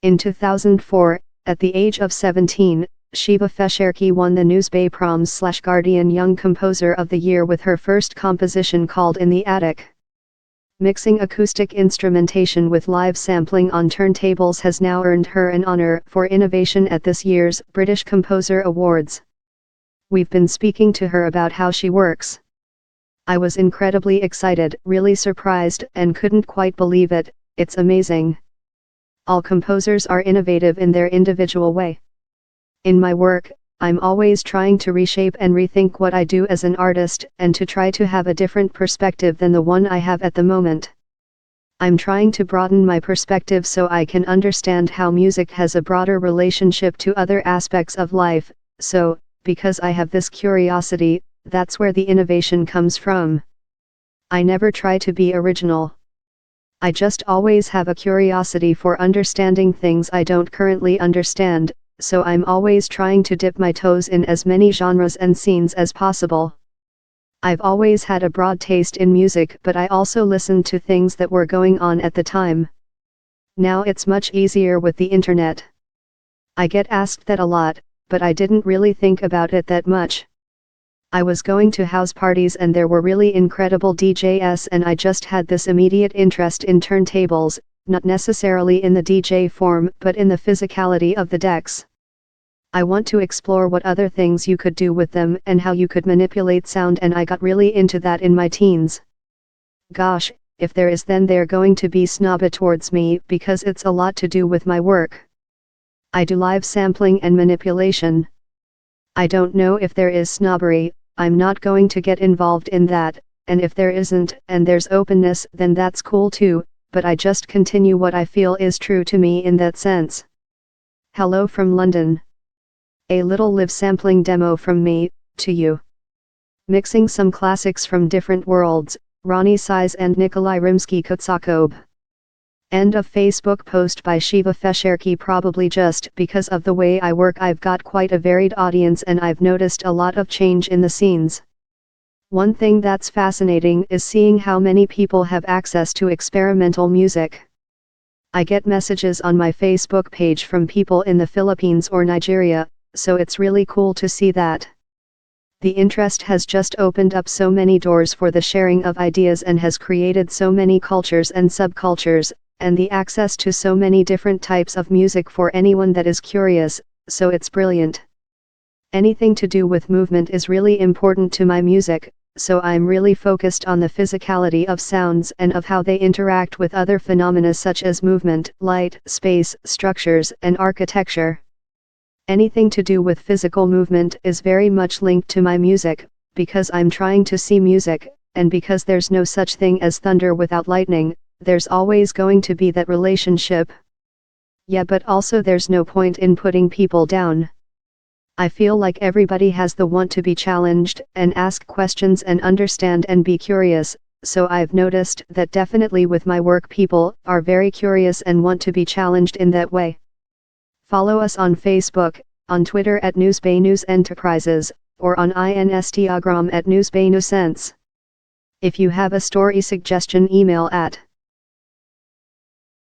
In 2004, at the age of 17, Shiva Feshareki won the NewsBay Proms/Guardian Young Composer of the Year with her first composition called In the Attic. Mixing acoustic instrumentation with live sampling on turntables has now earned her an honor for innovation at this year's British Composer Awards. We've been speaking to her about how she works. I was incredibly excited, really surprised, and couldn't quite believe it. It's amazing. All composers are innovative in their individual way. In my work, I'm always trying to reshape and rethink what I do as an artist, and to try to have a different perspective than the one I have at the moment. I'm trying to broaden my perspective so I can understand how music has a broader relationship to other aspects of life, so, because I have this curiosity, that's where the innovation comes from. I never try to be original. I just always have a curiosity for understanding things I don't currently understand, so I'm always trying to dip my toes in as many genres and scenes as possible. I've always had a broad taste in music, but I also listened to things that were going on at the time. Now it's much easier with the internet. I get asked that a lot, but I didn't really think about it that much. I was going to house parties and there were really incredible DJs, and I just had this immediate interest in turntables, not necessarily in the DJ form but in the physicality of the decks. I want to explore what other things you could do with them and how you could manipulate sound, and I got really into that in my teens. Gosh, if there is, then they're going to be snobby towards me because it's a lot to do with my work. I do live sampling and manipulation. I don't know if there is snobbery. I'm not going to get involved in that, and if there isn't and there's openness, then that's cool too, but I just continue what I feel is true to me in that sense. Hello from London. A little live sampling demo from me, to you. Mixing some classics from different worlds, Ronnie Size and Nikolai Rimsky-Kotsakov. End of Facebook post by Shiva Feshareki. Probably just because of the way I work, I've got quite a varied audience and I've noticed a lot of change in the scenes. One thing that's fascinating is seeing how many people have access to experimental music. I get messages on my Facebook page from people in the Philippines or Nigeria, so it's really cool to see that. The interest has just opened up so many doors for the sharing of ideas and has created so many cultures and subcultures, and the access to so many different types of music for anyone that is curious, so it's brilliant. Anything to do with movement is really important to my music, so I'm really focused on the physicality of sounds and of how they interact with other phenomena such as movement, light, space, structures, and architecture. Anything to do with physical movement is very much linked to my music, because I'm trying to see music, and because there's no such thing as thunder without lightning, there's always going to be that relationship. Yeah, but also there's no point in putting people down. I feel like everybody has the want to be challenged, and ask questions and understand and be curious, so I've noticed that definitely with my work people are very curious and want to be challenged in that way. Follow us on Facebook, on Twitter at NewsBay News Enterprises, or on Instagram at NewsBay Newsense. If you have a story suggestion, email at